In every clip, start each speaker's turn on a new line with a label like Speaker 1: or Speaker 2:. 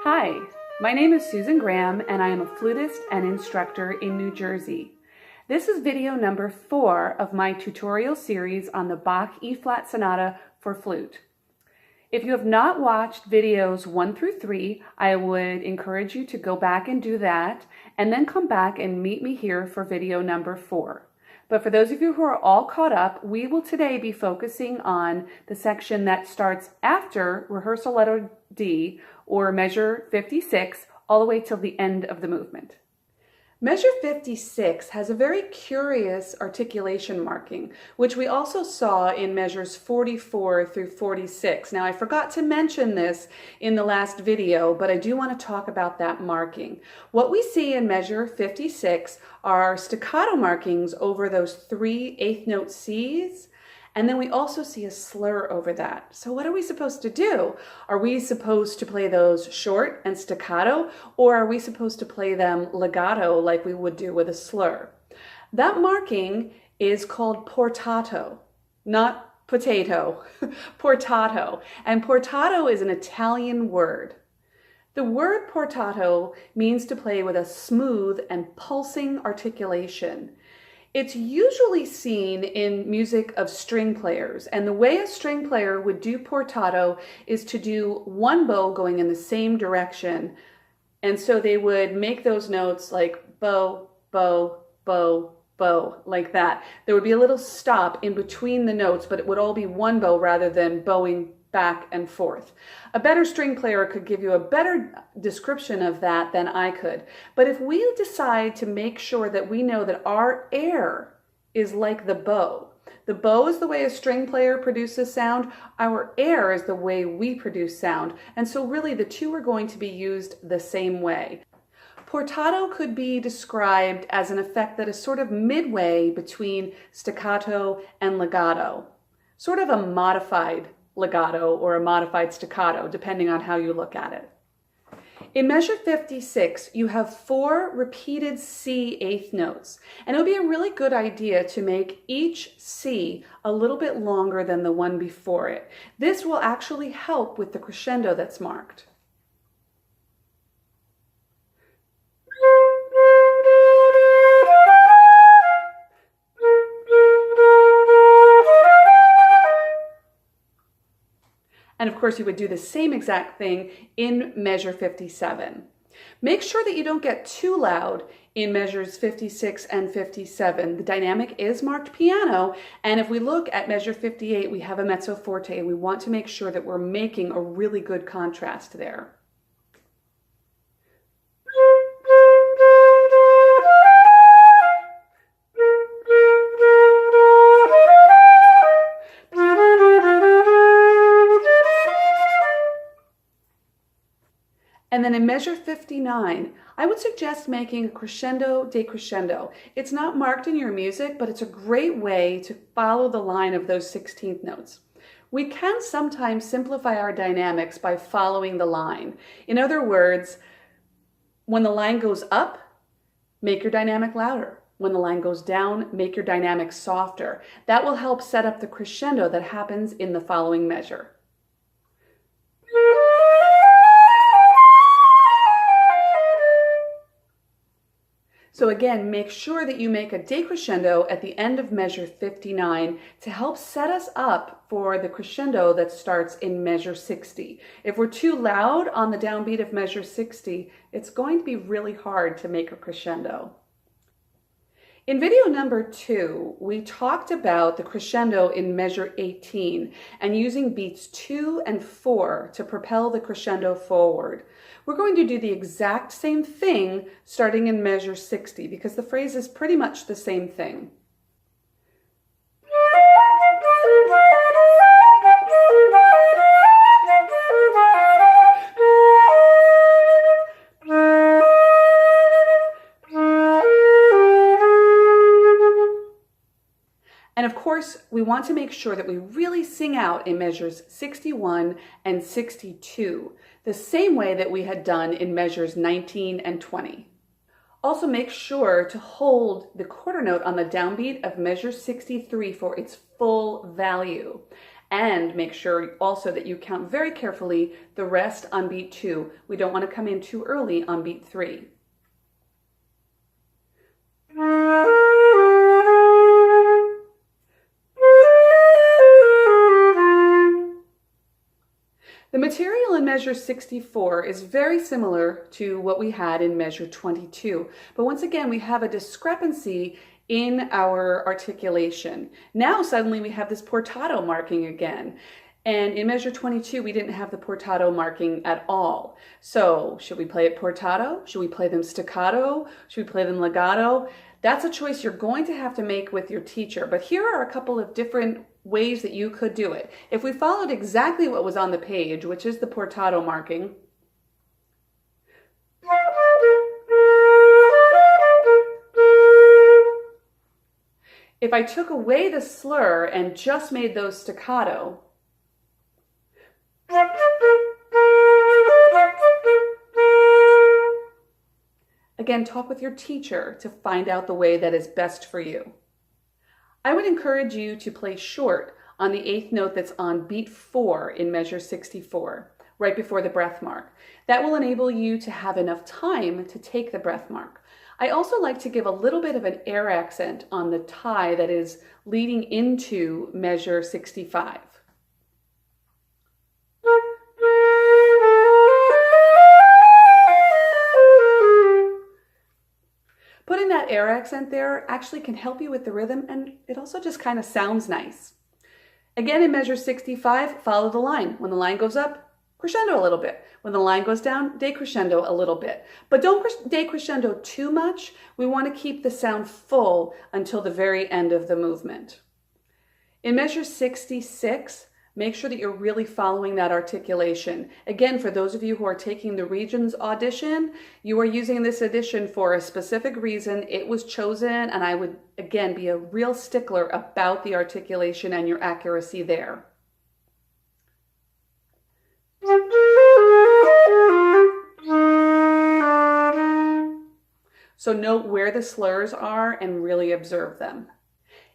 Speaker 1: Hi, my name is Susan Graham and I am a flutist and instructor in New Jersey. This is video number 4 of my tutorial series on the Bach Eb Sonata for flute. If you have not watched videos 1 through 3, I would encourage you to go back and do that and then come back and meet me here for video number 4. But for those of you who are all caught up, we will today be focusing on the section that starts after rehearsal letter D, or measure 56, all the way till the end of the movement. Measure 56 has a very curious articulation marking, which we also saw in measures 44 through 46. Now, I forgot to mention this in the last video, but I do want to talk about that marking. What we see in measure 56 are staccato markings over those 3 eighth note Cs, and then we also see a slur over that. So what are we supposed to do? Are we supposed to play those short and staccato, or are we supposed to play them legato like we would do with a slur? That marking is called portato, not potato, portato. And portato is an Italian word. The word portato means to play with a smooth and pulsing articulation. It's usually seen in music of string players, and the way a string player would do portato is to do one bow going in the same direction, and so they would make those notes like bow, bow, bow, bow, like that. There would be a little stop in between the notes, but it would all be one bow rather than bowing back and forth. A better string player could give you a better description of that than I could. But if we decide to make sure that we know that our air is like the bow is the way a string player produces sound, our air is the way we produce sound. And so really the two are going to be used the same way. Portato could be described as an effect that is sort of midway between staccato and legato, sort of a modified legato or a modified staccato, depending on how you look at it. In measure 56, you have 4 repeated C eighth notes, and it would be a really good idea to make each C a little bit longer than the one before it. This will actually help with the crescendo that's marked. And of course, you would do the same exact thing in measure 57. Make sure that you don't get too loud in measures 56 and 57. The dynamic is marked piano, and if we look at measure 58, we have a mezzo forte, and we want to make sure that we're making a really good contrast there. And then in measure 59, I would suggest making a crescendo decrescendo. It's not marked in your music, but it's a great way to follow the line of those 16th notes. We can sometimes simplify our dynamics by following the line. In other words, when the line goes up, make your dynamic louder. When the line goes down, make your dynamic softer. That will help set up the crescendo that happens in the following measure. So again, make sure that you make a decrescendo at the end of measure 59 to help set us up for the crescendo that starts in measure 60. If we're too loud on the downbeat of measure 60, it's going to be really hard to make a crescendo. In video number 2, we talked about the crescendo in measure 18 and using beats 2 and 4 to propel the crescendo forward. We're going to do the exact same thing starting in measure 60 because the phrase is pretty much the same thing. And of course, we want to make sure that we really sing out in measures 61 and 62, the same way that we had done in measures 19 and 20. Also make sure to hold the quarter note on the downbeat of measure 63 for its full value. And make sure also that you count very carefully the rest on beat 2. We don't want to come in too early on beat 3. The material in measure 64 is very similar to what we had in measure 22, but once again we have a discrepancy in our articulation. Now suddenly we have this portato marking again, and in measure 22 we didn't have the portato marking at all. So should we play it portato? Should we play them staccato? Should we play them legato? That's a choice you're going to have to make with your teacher, but here are a couple of different ways that you could do it. If we followed exactly what was on the page, which is the portato marking, if I took away the slur and just made those staccato, again, talk with your teacher to find out the way that is best for you. I would encourage you to play short on the 8th note that's on beat 4 in measure 64, right before the breath mark. That will enable you to have enough time to take the breath mark. I also like to give a little bit of an air accent on the tie that is leading into measure 65. Putting that air accent there actually can help you with the rhythm, and it also just kind of sounds nice. Again, in measure 65, follow the line. When the line goes up, crescendo a little bit. When the line goes down, decrescendo a little bit. But don't decrescendo too much. We want to keep the sound full until the very end of the movement. In measure 66, make sure that you're really following that articulation. Again, for those of you who are taking the Regents audition, you are using this audition for a specific reason. It was chosen, and I would, again, be a real stickler about the articulation and your accuracy there. So note where the slurs are and really observe them.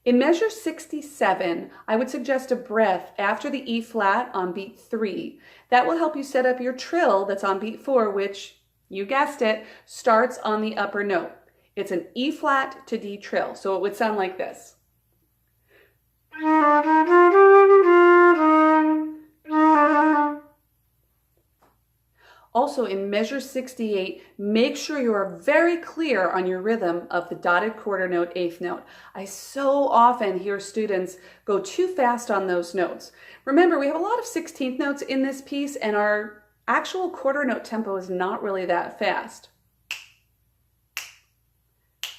Speaker 1: In measure 67, I would suggest a breath after the E flat on beat 3. That will help you set up your trill that's on beat 4, which, you guessed it, starts on the upper note. It's an E flat to D trill, so it would sound like this. Also, in measure 68, make sure you are very clear on your rhythm of the dotted quarter note, 8th note. I so often hear students go too fast on those notes. Remember, we have a lot of 16th notes in this piece, and our actual quarter note tempo is not really that fast.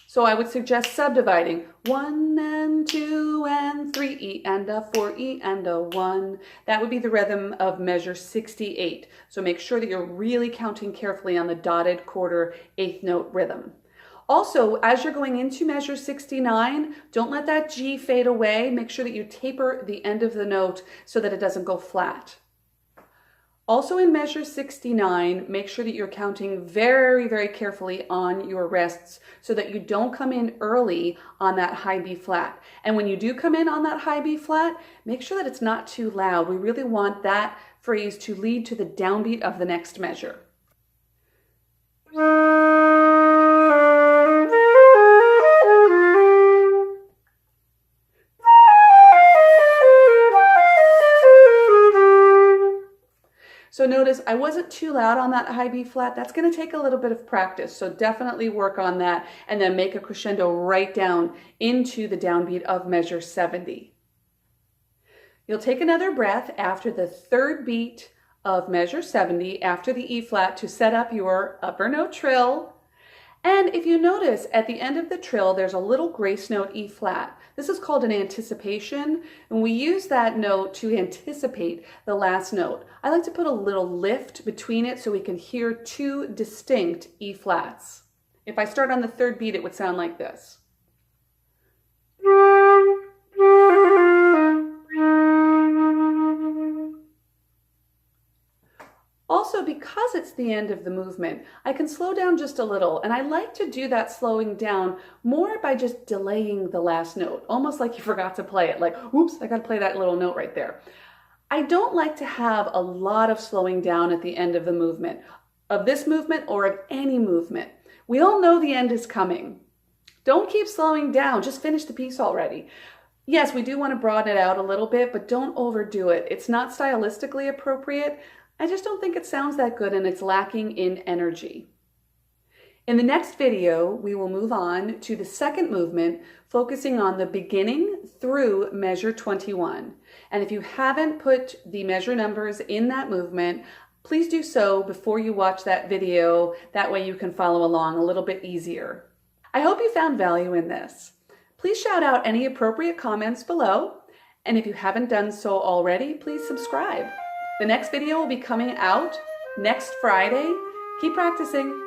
Speaker 1: So I would suggest subdividing 1 and 2 and 3 E and a 4 E and a 1. That would be the rhythm of measure 68. So make sure that you're really counting carefully on the dotted quarter 8th note rhythm. Also, as you're going into measure 69, don't let that G fade away. Make sure that you taper the end of the note so that it doesn't go flat. Also in measure 69, make sure that you're counting very, very carefully on your rests so that you don't come in early on that high B flat. And when you do come in on that high B flat, make sure that it's not too loud. We really want that phrase to lead to the downbeat of the next measure. So notice I wasn't too loud on that high B flat. That's going to take a little bit of practice. So definitely work on that and then make a crescendo right down into the downbeat of measure 70. You'll take another breath after the 3rd beat of measure 70 after the E flat to set up your upper note trill. And if you notice at the end of the trill, there's a little grace note E flat. This is called an anticipation, and we use that note to anticipate the last note. I like to put a little lift between it so we can hear 2 distinct E flats. If I start on the 3rd beat, it would sound like this. Also, because it's the end of the movement, I can slow down just a little, and I like to do that slowing down more by just delaying the last note, almost like you forgot to play it, like, oops, I got to play that little note right there. I don't like to have a lot of slowing down at the end of the movement, of this movement or of any movement. We all know the end is coming. Don't keep slowing down, just finish the piece already. Yes, we do want to broaden it out a little bit, but don't overdo it. It's not stylistically appropriate. I just don't think it sounds that good and it's lacking in energy. In the next video, we will move on to the second movement, focusing on the beginning through measure 21. And if you haven't put the measure numbers in that movement, please do so before you watch that video. That way you can follow along a little bit easier. I hope you found value in this. Please shout out any appropriate comments below. And if you haven't done so already, please subscribe. The next video will be coming out next Friday. Keep practicing.